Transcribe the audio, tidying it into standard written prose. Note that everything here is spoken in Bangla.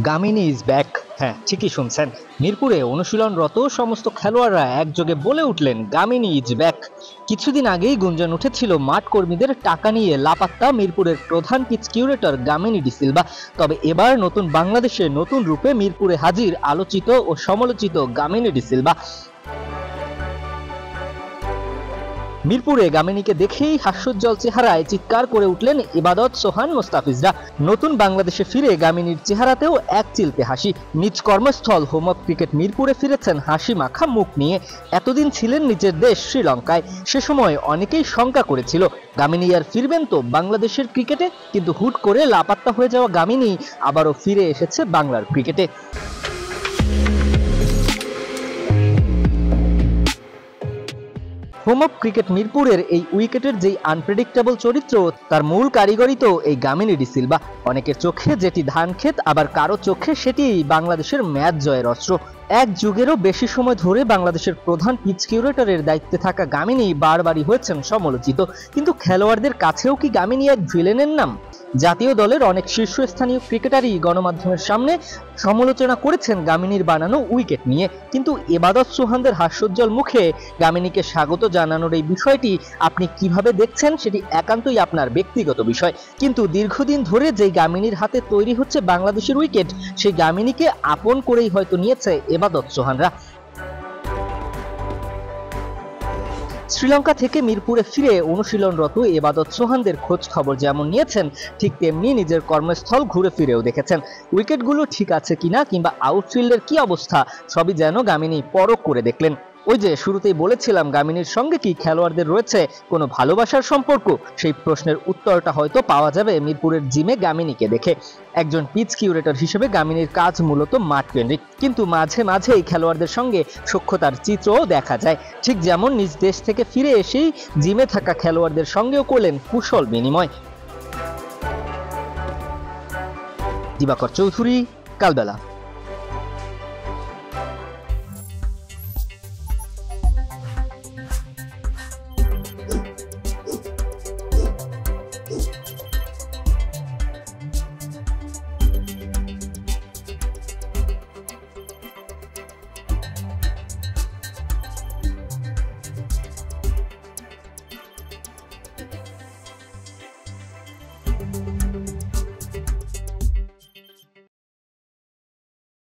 Gamini is back. হ্যাঁ, ঠিকই শুনছেন। মিরপুরে অনুশীলনরত সমস্ত খেলোয়াড়রা একযোগে বলে উঠলেন গামিনী ইজ ব্যাক। কিছুদিন আগেই গুঞ্জন উঠেছিল মাঠ কর্মীদের টাকা নিয়ে লাপাত্তা মিরপুরের প্রধান পিচ কিউরেটর গামিনী ডিসিলভা। তবে এবার নতুন বাংলাদেশে নতুন রূপে মিরপুরে হাজির আলোচিত ও সমালোচিত গামিনী ডিসিলভা। মিরপুরে গামিনীকে দেখেই হাস্যোজ্জ্বল চেহারায় চিৎকার করে উঠলেন ইবাদত সোহান মোস্তাফিজরা। নতুন বাংলাদেশে ফিরে গামিনীর চেহারাতেও এক চিলতে হাসি। নিজ কর্মস্থল হোম অফ ক্রিকেট মিরপুরে ফিরেছেন হাসি মাখা মুখ নিয়ে। এতদিন ছিলেন নিজের দেশ শ্রীলঙ্কায়। সে সময় অনেকেই শঙ্কা করেছিল গামিনী আর ফিরবেন তো বাংলাদেশের ক্রিকেটে, কিন্তু হুট করে লাপাত্তা হয়ে যাওয়া গামিনী আবারও ফিরে এসেছে বাংলার ক্রিকেটে। হোম অফ ক্রিকেট মিরপুরের এই উইকেটের যেই আনপ্রেডিক্টেবল চরিত্র, তার মূল কারিগরই তো এই গামিনী ডিসিলভা। অনেকের চোখে যেটি ধান ক্ষেত, আবার কারো চোখে সেটি বাংলাদেশের ম্যাচ জয়ের অস্ত্র। এক যুগেরও বেশি সময় ধরে বাংলাদেশের প্রধান পিচ কিউরেটরের দায়িত্বে থাকা গামিনী বারবারই হয়েছেন সমালোচিত। কিন্তু খেলোয়াড়দের কাছেও কি গামিনী এক ভিলেনের নাম? জাতীয় দলের অনেক শীর্ষস্থানীয় ক্রিকেটারই গণমাধ্যমের সামনে সমালোচনা করেছেন গামিনীর বানানো উইকেট নিয়ে। কিন্তু ইবাদত সোহানদের হাস্যোজ্জ্বল মুখে গামিনীকে স্বাগত জানানোর এই বিষয়টি আপনি কিভাবে দেখছেন সেটি একান্তই আপনার ব্যক্তিগত বিষয়। কিন্তু দীর্ঘদিন ধরে যেই গামিনীর হাতে তৈরি হচ্ছে বাংলাদেশের উইকেট, সেই গামিনীকে আপন করেই হয়তো নিয়েছে ইবাদত সোহানরা। শ্রীলঙ্কা থেকে মিরপুরে ফিরে অনুশীলনরত ইবাদত সোহানদের খোঁজ খবর যেমন নিয়েছেন, ঠিক তেমনি নিজের কর্মস্থল ঘুরে ফিরেও দেখেছেন। উইকেটগুলো ঠিক আছে কিনা কিংবা আউটফিল্ডের কি অবস্থা, সবই যেন গামিনী পরখ করে দেখলেন। ওই যে শুরুতেই বলেছিলাম গামিনীর সঙ্গে কি খেলোয়াড়দের রয়েছে কোনো ভালোবাসার সম্পর্ক, সেই প্রশ্নের উত্তরটা হয়তো পাওয়া যাবে মিরপুরের জিমে গামিনীকে দেখে। একজন পিচ কিউরেটর হিসেবে গামিনীর কাজ মূলত মাঠ কেন্দ্রিক, কিন্তু মাঝে মাঝে এই খেলোয়াড়দের সঙ্গে সখ্যতার চিত্রও দেখা যায়। ঠিক যেমন নিজ দেশ থেকে ফিরে এসেই জিমে থাকা খেলোয়াড়দের সঙ্গেও করলেন কুশল বিনিময়। দিবাকর চৌধুরী, কালবেলা।